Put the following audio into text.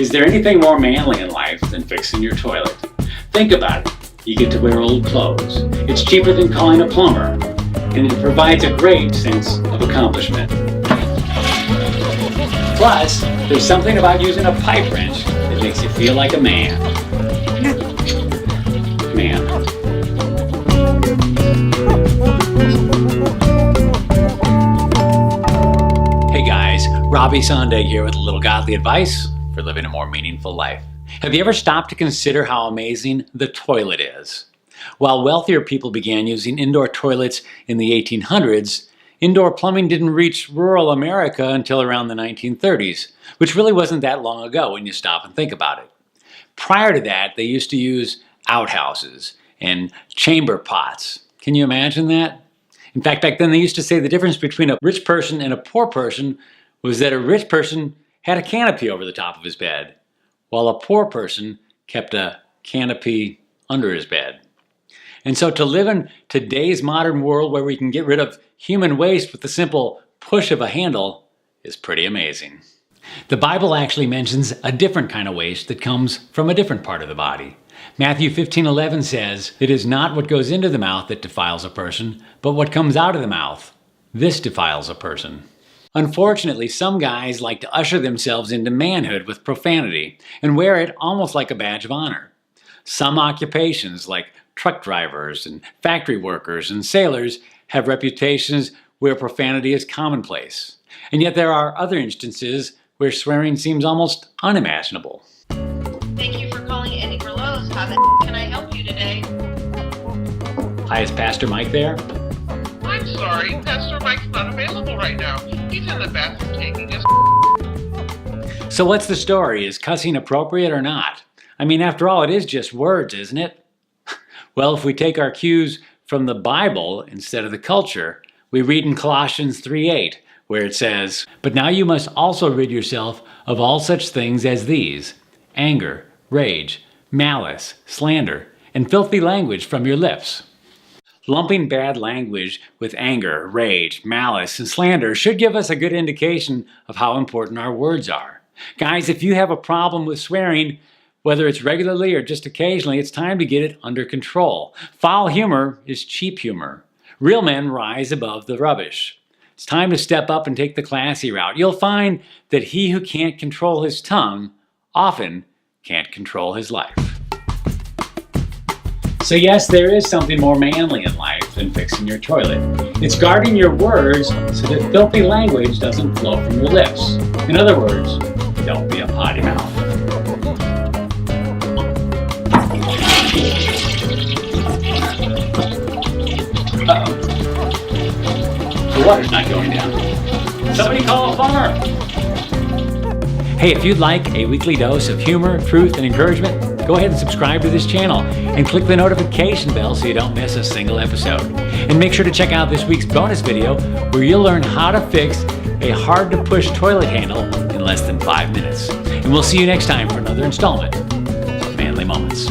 Is there anything more manly in life than fixing your toilet? Think about it. You get to wear old clothes. It's cheaper than calling a plumber. And it provides a great sense of accomplishment. Plus, there's something about using a pipe wrench that makes you feel like a man. Hey guys, Robbie Sondag here with a little godly advice for living a more meaningful life. Have you ever stopped to consider how amazing the toilet is? While wealthier people began using indoor toilets in the 1800s, indoor plumbing didn't reach rural America until around the 1930s, which really wasn't that long ago when you stop and think about it. Prior to that, they used to use outhouses and chamber pots. Can you imagine that? In fact, back then they used to say the difference between a rich person and a poor person was that a rich person had a canopy over the top of his bed, while a poor person kept a canopy under his bed. And so to live in today's modern world where we can get rid of human waste with the simple push of a handle is pretty amazing. The Bible actually mentions a different kind of waste that comes from a different part of the body. Matthew 15:11 says, "It is not what goes into the mouth that defiles a person, but what comes out of the mouth. This defiles a person." Unfortunately, some guys like to usher themselves into manhood with profanity and wear it almost like a badge of honor. Some occupations, like truck drivers and factory workers and sailors, have reputations where profanity is commonplace. And yet there are other instances where swearing seems almost unimaginable. Thank you for calling Eddie Berlow's. How the can I help you today? Hi, is Pastor Mike there? I'm sorry, Pastor Mike's not available right now. He's in the bathroom taking his So what's the story? Is cussing appropriate or not? I mean, after all, it is just words, isn't it? Well, if we take our cues from the Bible instead of the culture, we read in Colossians 3:8, where it says, "But now you must also rid yourself of all such things as these: anger, rage, malice, slander, and filthy language from your lips." Lumping bad language with anger, rage, malice, and slander should give us a good indication of how important our words are. Guys, if you have a problem with swearing, whether it's regularly or just occasionally, it's time to get it under control. Foul humor is cheap humor. Real men rise above the rubbish. It's time to step up and take the classy route. You'll find that he who can't control his tongue often can't control his life. So yes, there is something more manly in life than fixing your toilet. It's guarding your words so that filthy language doesn't flow from your lips. In other words, don't be a potty mouth. Uh-oh. The water's not going down. Somebody call a plumber! Hey, if you'd like a weekly dose of humor, truth, and encouragement, go ahead and subscribe to this channel and click the notification bell so you don't miss a single episode. And make sure to check out this week's bonus video where you'll learn how to fix a hard-to-push toilet handle in less than 5 minutes. And we'll see you next time for another installment of Manly Moments.